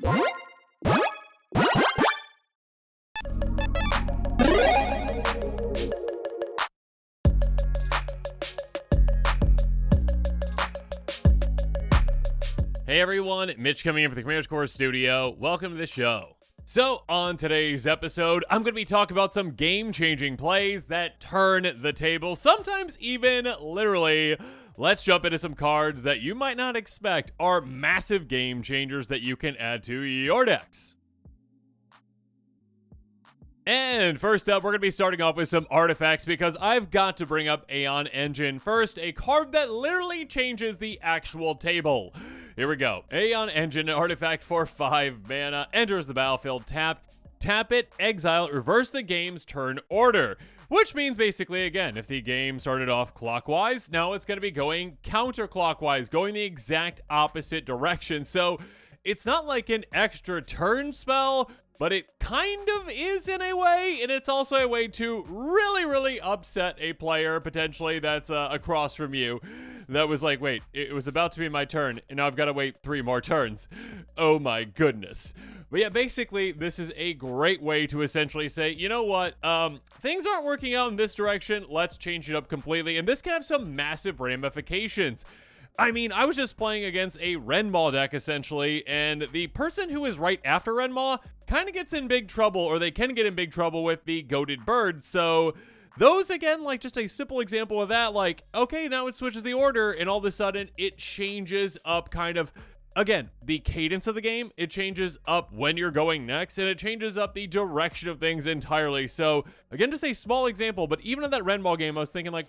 Hey everyone, Mitch coming in from the Commander's Core Studio. Welcome to the show. So, on today's episode, I'm going to be talking about some game-changing plays that turn the table, sometimes even literally. Let's jump into some cards that you might not expect are massive game changers that you can add to your decks. And first up, we're going to be starting off with some artifacts because I've got to bring up Aeon Engine first, a card that literally changes the actual table. Here we go. Aeon Engine, an artifact for 5 mana, enters the battlefield tapped. Tap it, exile, reverse the game's turn order. Which means basically, again, if the game started off clockwise, now it's going to be going counterclockwise, going the exact opposite direction. So it's not like an extra turn spell, but it kind of is in a way, and it's also a way to really upset a player, potentially, that's across from you. That was like, wait, it was about to be my turn, and now I've got to wait 3 more turns. Oh my goodness. But yeah, basically, this is a great way to essentially say, you know what, things aren't working out in this direction, let's change it up completely, and this can have some massive ramifications. I mean, I was just playing against a Renmaw deck, essentially, and the person who is right after Renmaw kind of gets in big trouble, or they can get in big trouble with the Goated Bird, so those, again, like, just a simple example of that, like, okay, now it switches the order, and all of a sudden, it changes up kind of, again, the cadence of the game, it changes up when you're going next, and it changes up the direction of things entirely, so, again, just a small example, but even in that Renmaw game, I was thinking, like,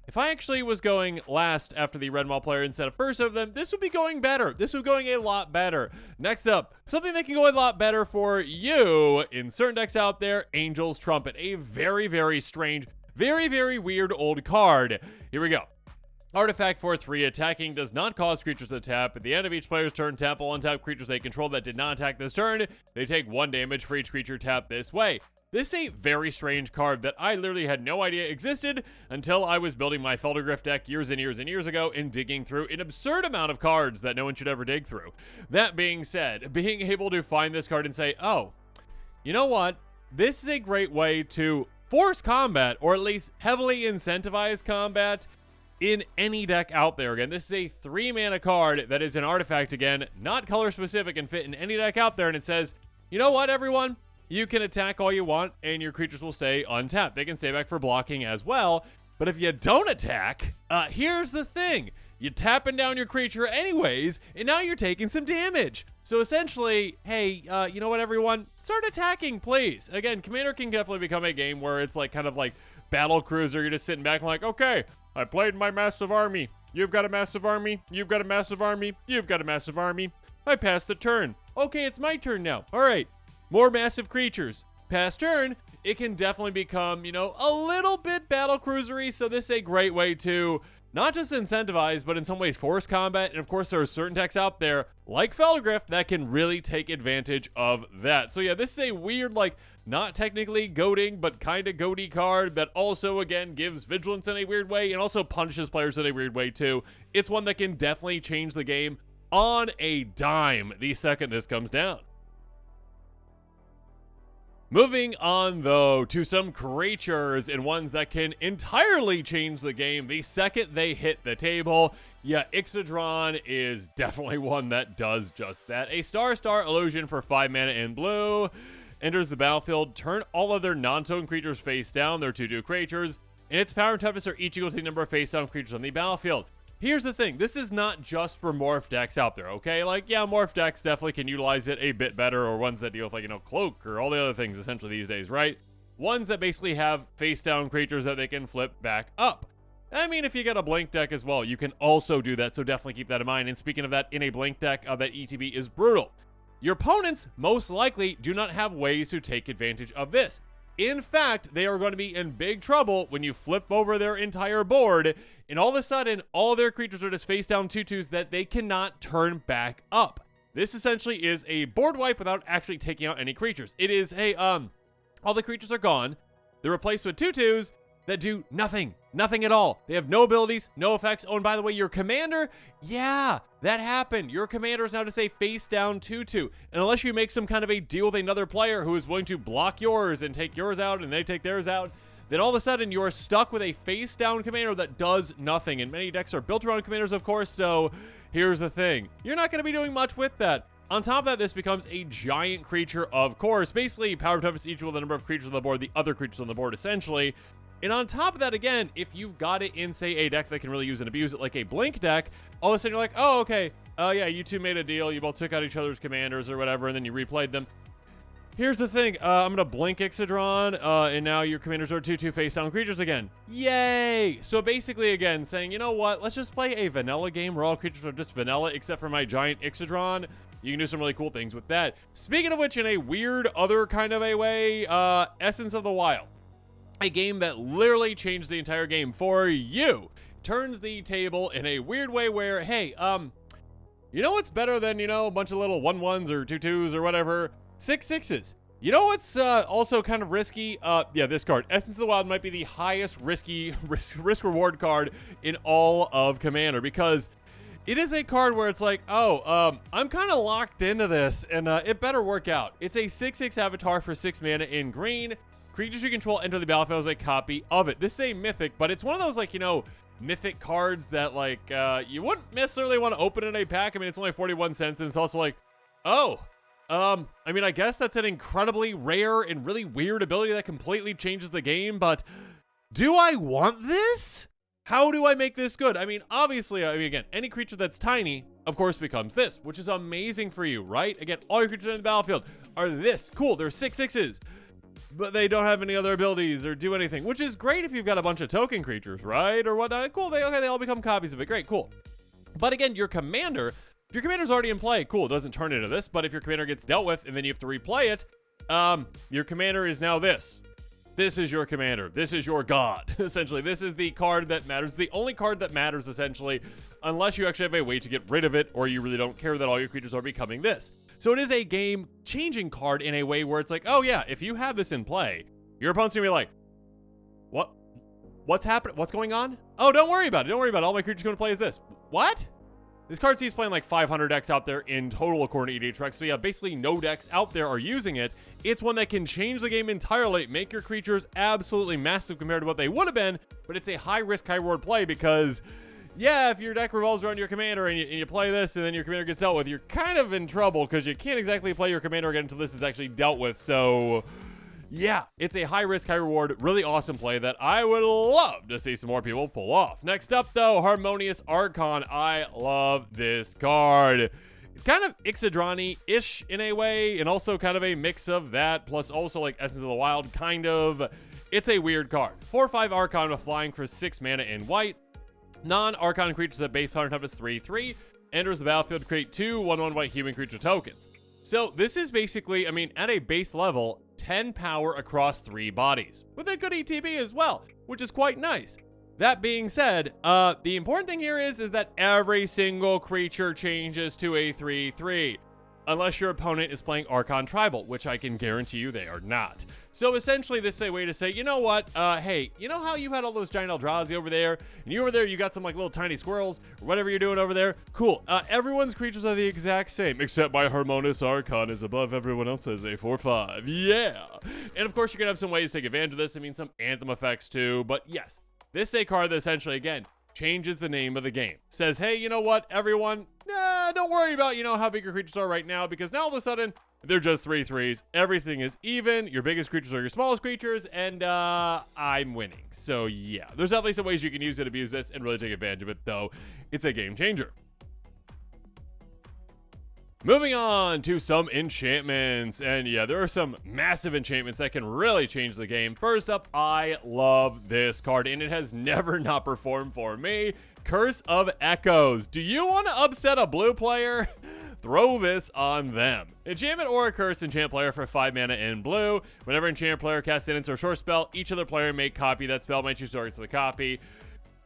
if I actually was going last after the Red Maul player instead of first of them, this would be going better. This would be going a lot better. Next up, something that can go a lot better for you in certain decks out there, Angel's Trumpet. A very strange, very weird old card. Here we go. Artifact for 3, attacking does not cause creatures to tap. At the end of each player's turn, tap all untapped creatures they control that did not attack this turn. They take 1 damage for each creature tapped this way. This is a very strange card that I literally had no idea existed until I was building my Feldergriff deck years and years ago and digging through an absurd amount of cards that no one should ever dig through. That being said, being able to find this card and say, oh, you know what? This is a great way to force combat, or at least heavily incentivize combat in any deck out there. Again, this is a 3 mana card that is an artifact, again, not color specific and fit in any deck out there, and it says, you know what, everyone? You can attack all you want, and your creatures will stay untapped. They can stay back for blocking as well, but if you don't attack, here's the thing. You're tapping down your creature anyways, and now you're taking some damage. So essentially, hey, you know what, everyone? Start attacking, please. Again, Commander can definitely become a game where it's like kind of like Battle Cruiser. You're just sitting back and like, okay, I played my massive army. You've got a massive army. You've got a massive army. You've got a massive army. I passed the turn. Okay, it's my turn now. All right. More massive creatures. Past turn, it can definitely become, you know, a little bit battle cruisery, so this is a great way to not just incentivize, but in some ways force combat, and of course there are certain decks out there, like Feldergriff, that can really take advantage of that. So yeah, this is a weird, like, not technically goading, but kind of goaty card that also, again, gives vigilance in a weird way, and also punishes players in a weird way too. It's one that can definitely change the game on a dime the second this comes down. Moving on, though, to some creatures and ones that can entirely change the game the second they hit the table. Yeah, Ixodron is definitely one that does just that. A star illusion for 5 mana in blue. Enters the battlefield, turn all other non-token creatures face down. They're 2/2 creatures, and its power and toughness are each equal to the number of face down creatures on the battlefield. Here's the thing, this is not just for morph decks out there, okay? Like, yeah, morph decks definitely can utilize it a bit better, or ones that deal with, like, you know, cloak or all the other things essentially these days, right? Ones that basically have face down creatures that they can flip back up. I mean, if you get a blink deck as well, you can also do that, so definitely keep that in mind. And speaking of that, in a blink deck, that ETB is brutal. Your opponents most likely do not have ways to take advantage of this. In fact, they are going to be in big trouble when you flip over their entire board, and all of a sudden, all their creatures are just face down 2/2s that they cannot turn back up. This essentially is a board wipe without actually taking out any creatures. It is, hey, all the creatures are gone, they're replaced with 2/2s, that do nothing. Nothing at all. They have no abilities, no effects. Oh, and by the way, your commander, yeah, that happened. Your commander is now just a face down 2/2. And unless you make some kind of a deal with another player who is willing to block yours and take yours out and they take theirs out, then all of a sudden you're stuck with a face down commander that does nothing. And many decks are built around commanders, of course, so here's the thing. You're not going to be doing much with that. On top of that, this becomes a giant creature, of course. Basically, power toughness equal to the number of creatures on the board, the other creatures on the board, essentially. And on top of that, again, if you've got it in, say, a deck that can really use and abuse it, like a Blink deck, all of a sudden you're like, oh, okay, yeah, you two made a deal. You both took out each other's commanders or whatever, and then you replayed them. Here's the thing. I'm going to Blink Ixodron, and now your commanders are 2/2 face-down creatures again. Yay! So basically, again, saying, you know what? Let's just play a vanilla game where all creatures are just vanilla, except for my giant Ixodron. You can do some really cool things with that. Speaking of which, in a weird other kind of a way, Essence of the Wild. A game that literally changed the entire game for you. Turns the table in a weird way where, hey, you know what's better than, you know, a bunch of little 1/1s or 2/2s or whatever? 6/6s. You know what's also kind of risky? Yeah, this card. Essence of the Wild might be the highest risk reward card in all of Commander, because it is a card where it's like, oh, I'm kind of locked into this, and it better work out. It's a 6/6 avatar for 6 mana in green. Creatures you control enter the battlefield as a copy of it. This is a mythic, but it's one of those, like, you know, mythic cards that, like, you wouldn't necessarily want to open in a pack. I mean, it's only 41 cents, and it's also like, oh, I mean, I guess that's an incredibly rare and really weird ability that completely changes the game, but do I want this? How do I make this good? I mean, obviously, I mean, again, any creature that's tiny, of course, becomes this, which is amazing for you, right? Again, all your creatures in the battlefield are this. Cool, they're 6/6s. But they don't have any other abilities or do anything, which is great if you've got a bunch of token creatures, right? Or whatnot. Cool, they all become copies of it. Great, cool. But again, your commander, if your commander's already in play, cool, it doesn't turn into this. But if your commander gets dealt with and then you have to replay it, your commander is now this. This is your commander. This is your god, essentially. This is the card that matters, the only card that matters, essentially, unless you actually have a way to get rid of it or you really don't care that all your creatures are becoming this. So it is a game-changing card in a way where it's like, oh yeah, if you have this in play, your opponent's gonna be like, what? What's happening? What's going on? Oh, don't worry about it. Don't worry about it. All my creatures gonna play is this. What? This card sees playing like 500 decks out there in total according to EDH. So yeah, basically no decks out there are using it. It's one that can change the game entirely, make your creatures absolutely massive compared to what they would have been, but it's a high-risk, high-reward play because, yeah, if your deck revolves around your commander and you play this and then your commander gets dealt with, you're kind of in trouble because you can't exactly play your commander again until this is actually dealt with. So, yeah, it's a high-risk, high-reward, really awesome play that I would love to see some more people pull off. Next up, though, Harmonious Archon. I love this card. It's kind of Ixodron-y-ish in a way, and also kind of a mix of that, plus also like Essence of the Wild, kind of. It's a weird card. 4/5 Archon with flying for 6 mana in white. Non-Archon creatures at base power toughness 3/3 enters the battlefield to create 2 1/1 white human creature tokens. So this is basically, I mean, at a base level, 10 power across 3 bodies, with a good ETB as well, which is quite nice. That being said, the important thing here is that every single creature changes to a 3/3. Unless your opponent is playing Archon Tribal, which I can guarantee you they are not. So essentially this is a way to say, you know what, hey, you know how you had all those giant Eldrazi over there, and you over there, you got some like little tiny squirrels, or whatever you're doing over there? Cool, everyone's creatures are the exact same, except my Harmonious Archon is above everyone else's, a 4/5, yeah. And of course you can have some ways to take advantage of this, I mean some Anthem effects too, but yes, this is a card that essentially, again, changes the name of the game. Says, hey, you know what, everyone, don't worry about, you know, how big your creatures are right now, because now all of a sudden, they're just 3/3s. Everything is even. Your biggest creatures are your smallest creatures, and I'm winning. So yeah, there's definitely some ways you can use it, abuse this, and really take advantage of it, though. It's a game changer. Moving on to some enchantments, and yeah, there are some massive enchantments that can really change the game. First up, I love this card, and it has never not performed for me. Curse of Echoes. Do you want to upset a blue player? Throw this on them. Enchantment or a curse enchant player for 5 mana in blue. Whenever enchant player casts an instant or short spell, each other player may copy that spell, may choose targets of the copy.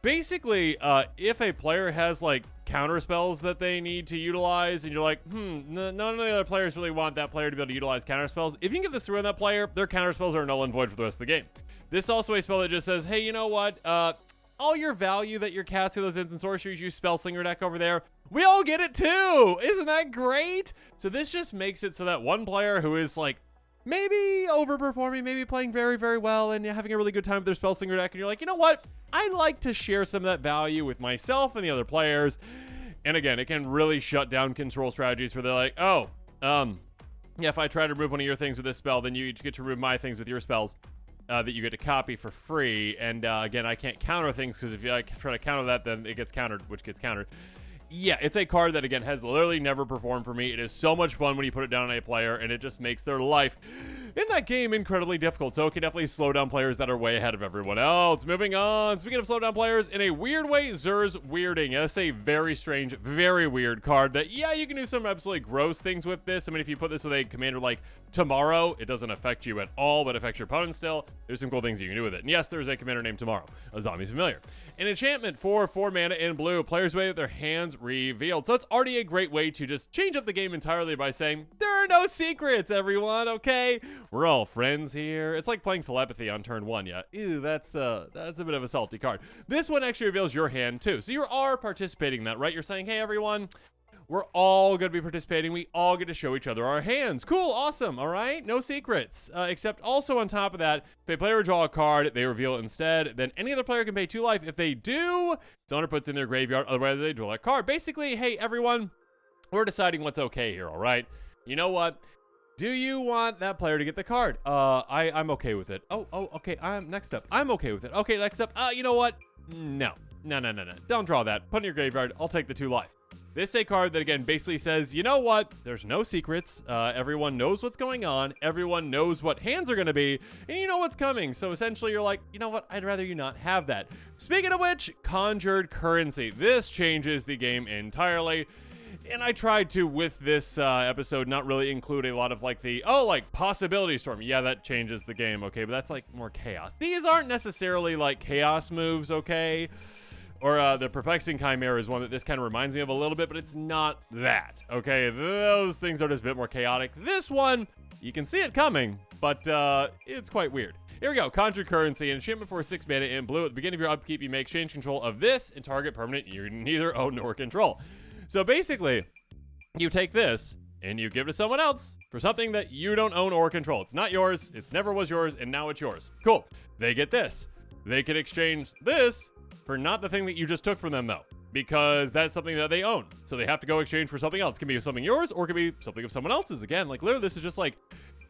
Basically, if a player has like counter spells that they need to utilize, and you're like, none of the other players really want that player to be able to utilize counter spells. If you can get this through on that player, their counter spells are null and void for the rest of the game. This is also a spell that just says, hey, you know what? All your value that you're casting those instant sorceries, you spell slinger deck over there, we all get it too. Isn't that great? So this just makes it so that one player who is like maybe overperforming, maybe playing very, very well and having a really good time with their spell slinger deck, and you're like, you know what? I'd like to share some of that value with myself and the other players. And again, it can really shut down control strategies where they're like, yeah, if I try to remove one of your things with this spell, then you each get to remove my things with your spells that you get to copy for free. And again, I can't counter things because if you try to counter that, then it gets countered, which gets countered. Yeah, it's a card that, again, has literally never performed for me. It is so much fun when you put it down on a player, and it just makes their life in that game incredibly difficult. So it can definitely slow down players that are way ahead of everyone else. Moving on. Speaking of slow down players, in a weird way, Zur's Weirding. That's a very strange, very weird card that, yeah, you can do some absolutely gross things with this. I mean, if you put this with a commander like Tomorrow, it doesn't affect you at all, but affects your opponent still. There's some cool things you can do with it. And yes, there's a commander named Tomorrow, a zombie familiar. An enchantment for 4 mana in blue. Players way with their hands revealed. So it's already a great way to just change up the game entirely by saying, there are no secrets, everyone, okay? We're all friends here. It's like playing telepathy on turn 1, yeah. Ew, that's a bit of a salty card. This one actually reveals your hand too. So you are participating in that, right? You're saying, hey, everyone, we're all going to be participating. We all get to show each other our hands. Cool, awesome, all right? No secrets. Except also on top of that, if a player would draw a card, they reveal it instead, then any other player can pay 2 life. If they do, its owner puts in their graveyard, otherwise they draw that card. Basically, hey, everyone, we're deciding what's okay here, all right? You know what? Do you want that player to get the card? I'm okay with it. Oh, okay, next up. I'm okay with it. Okay, next up. You know what? No. Don't draw that. Put in your graveyard. I'll take the 2 life. This is a card that, again, basically says, you know what? There's no secrets. Everyone knows what's going on. Everyone knows what hands are going to be, and you know what's coming. So essentially, you're like, you know what? I'd rather you not have that. Speaking of which, Conjured Currency. This changes the game entirely. And I tried to, with this episode, not really include a lot of like possibility storm. Yeah, that changes the game, okay? But that's like more chaos. These aren't necessarily like chaos moves, okay? Or the Perplexing Chimera is one that this kind of reminds me of a little bit, but it's not that, okay? Those things are just a bit more chaotic. This one, you can see it coming, but it's quite weird. Here we go, Conjured Currency, an enchantment for 6 mana in blue. At the beginning of your upkeep, you may exchange control of this and target permanent you neither own nor control. So basically, you take this and you give it to someone else for something that you don't own or control. It's not yours, it never was yours, and now it's yours. Cool. They get this. They can exchange this for not the thing that you just took from them, though, because that's something that they own. So they have to go exchange for something else. It can be something yours, or it can be something of someone else's. Again, like literally, this is just like,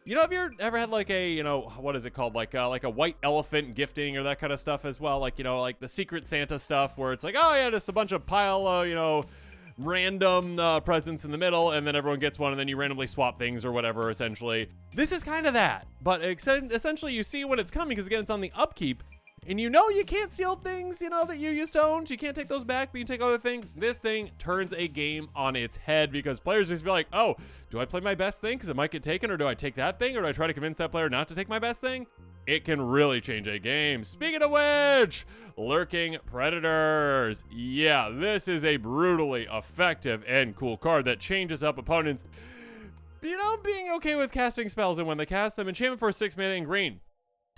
you know, have you ever had like a, you know, what is it called? Like a white elephant gifting or that kind of stuff as well? Like, you know, like the Secret Santa stuff where it's like, oh yeah, just a bunch of pile, you know, random presents in the middle, and then everyone gets one, and then you randomly swap things or whatever, essentially. This is kind of that, but essentially you see when it's coming, because again, it's on the upkeep. And you know you can't steal things, you know, that you used to own. You can't take those back, but you can take other things. This thing turns a game on its head because players just be like, oh, do I play my best thing because it might get taken? Or do I take that thing? Or do I try to convince that player not to take my best thing? It can really change a game. Speaking of which, Lurking Predators. Yeah, this is a brutally effective and cool card that changes up opponents, you know, being okay with casting spells. And when they cast them, enchantment for 6 mana in green.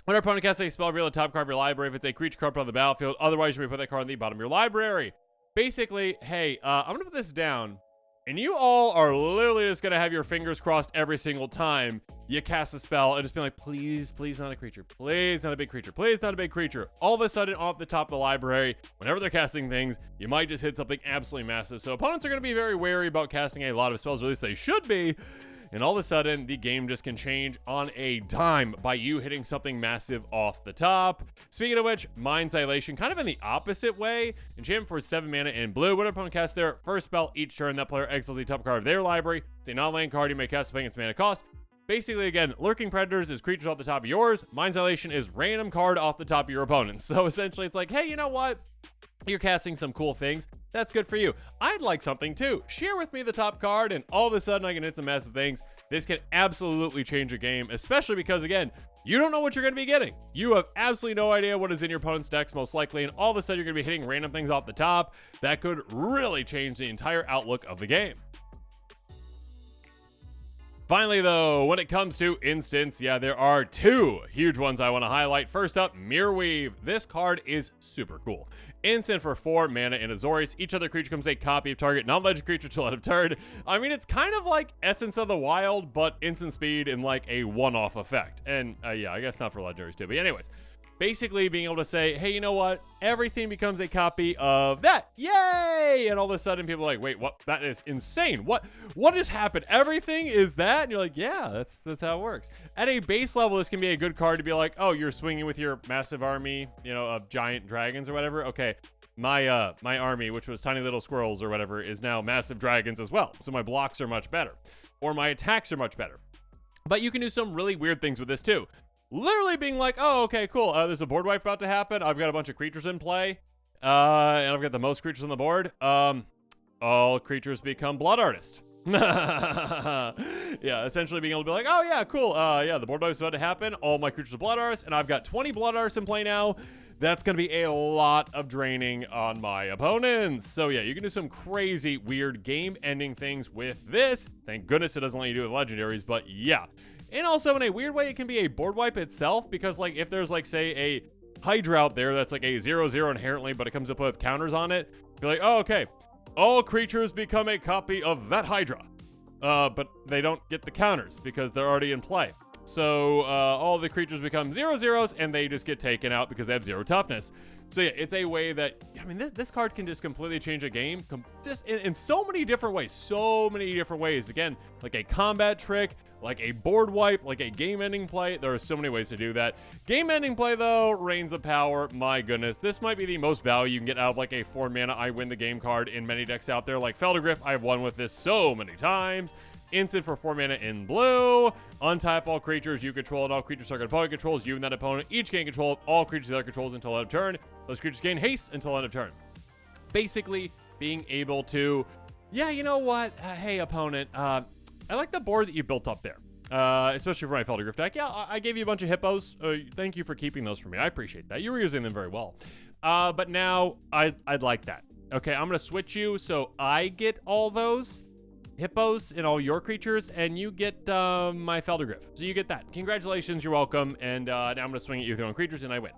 When our opponent casts a spell, reveal the top card of your library if it's a creature card on the battlefield. Otherwise, you may put that card on the bottom of your library. Basically, hey, I'm going to put this down, and you all are literally just going to have your fingers crossed every single time you cast a spell and just be like, please, please not a creature. Please not a big creature. Please not a big creature. All of a sudden, off the top of the library, whenever they're casting things, you might just hit something absolutely massive. So opponents are going to be very wary about casting a lot of spells, or at least they should be. And all of a sudden, the game just can change on a dime by you hitting something massive off the top. Speaking of which, Mind's Dilation, kind of in the opposite way. Enchantment for 7 mana in blue. When an opponent casts their first spell each turn, that player exiles the top card of their library. It's a non-land card. You may cast paying its mana cost. Basically, again, Lurking Predators is creatures off the top of yours. Mind's Dilation is random card off the top of your opponent's. So essentially, it's like, hey, you know what? you're casting some cool things. That's good for you. I'd like something too. Share with me the top card, and all of a sudden I can hit some massive things. This can absolutely change a game, especially because, again, you don't know what you're going to be getting. You have absolutely no idea what is in your opponent's decks, most likely, and all of a sudden you're going to be hitting random things off the top that could really change the entire outlook of the game. Finally, though, when it comes to instants, yeah, there are two huge ones I want to highlight. First up, Mirror Weave. This card is super cool. Instant for 4 mana in Azorius. Each other creature becomes a copy of target non-legend creature till end of turn. I mean, it's kind of like Essence of the Wild, but instant speed in like a one-off effect. And yeah, I guess not for legendaries too. But anyways, basically being able to say, hey, you know what? Everything becomes a copy of that. Yay! And all of a sudden people are like, wait, what? That is insane. What has happened? Everything is that? And you're like, yeah, that's how it works. At a base level, this can be a good card to be like, oh, you're swinging with your massive army, you know, of giant dragons or whatever. Okay, my army, which was tiny little squirrels or whatever, is now massive dragons as well. So my blocks are much better, or my attacks are much better. But you can do some really weird things with this too. Literally being like, oh, okay, cool. There's a board wipe about to happen. I've got a bunch of creatures in play. And I've got the most creatures on the board. All creatures become Blood Artist. Yeah, essentially being able to be like, oh, yeah, cool. Yeah, the board wipe's about to happen. All my creatures are Blood Artists, and I've got 20 Blood Artists in play now. That's going to be a lot of draining on my opponents. So yeah, you can do some crazy, weird game-ending things with this. Thank goodness it doesn't let you do it with legendaries, but yeah. And also in a weird way, it can be a board wipe itself, because like if there's like, say, a Hydra out there that's like a 0/0 inherently, but it comes up with counters on it, you're like, oh, okay, all creatures become a copy of that Hydra. But they don't get the counters because they're already in play. So all the creatures become 0/0s and they just get taken out because they have 0 toughness. So yeah, it's a way that, I mean, this card can just completely change a game, just in so many different ways. Again, like a combat trick, like a board wipe, like a game-ending play. There are so many ways to do that. Game-ending play, though, Reigns of Power, my goodness. This might be the most value you can get out of like a 4-mana I win the game card in many decks out there. Like Feldergriff, I've won with this so many times. Instant for 4 mana in blue. Untap all creatures you control and all creatures target opponent controls. You and that opponent each gain control of all creatures the other controls until end of turn. Those creatures gain haste until end of turn. Basically, being able to, yeah, you know what? Hey, opponent, I like the board that you built up there. Especially for my Feldergriff deck. Yeah, I gave you a bunch of hippos. Thank you for keeping those for me. I appreciate that. You were using them very well. But now I'd like that. Okay, I'm going to switch you so I get all those hippos and all your creatures, and you get my Feldergriff. So you get that. Congratulations, you're welcome. And now I'm going to swing at you with your own creatures, and I win.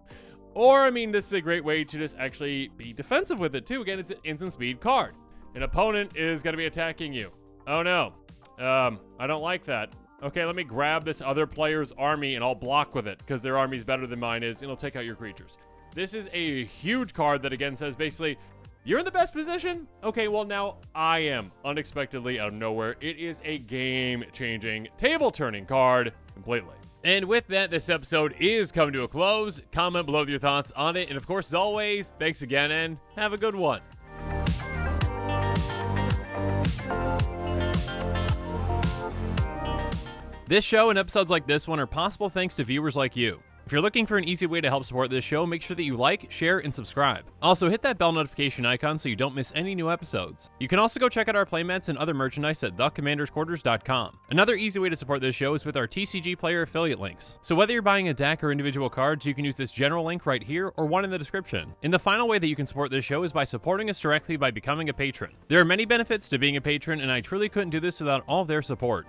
Or, I mean, this is a great way to just actually be defensive with it, too. Again, it's an instant speed card. An opponent is going to be attacking you. Oh, no. I don't like that. Okay, let me grab this other player's army, and I'll block with it, because their army's better than mine is, and it'll take out your creatures. This is a huge card that, again, says basically, you're in the best position? Okay, well, now I am, unexpectedly out of nowhere. It is a game-changing, table-turning card completely. And with that, this episode is coming to a close. Comment below with your thoughts on it. And of course, as always, thanks again and have a good one. This show and episodes like this one are possible thanks to viewers like you. If you're looking for an easy way to help support this show, make sure that you like, share, and subscribe. Also, hit that bell notification icon so you don't miss any new episodes. You can also go check out our playmats and other merchandise at thecommandersquarters.com. Another easy way to support this show is with our TCG player affiliate links. So whether you're buying a deck or individual cards, you can use this general link right here or one in the description. And the final way that you can support this show is by supporting us directly by becoming a patron. There are many benefits to being a patron, and I truly couldn't do this without all their support.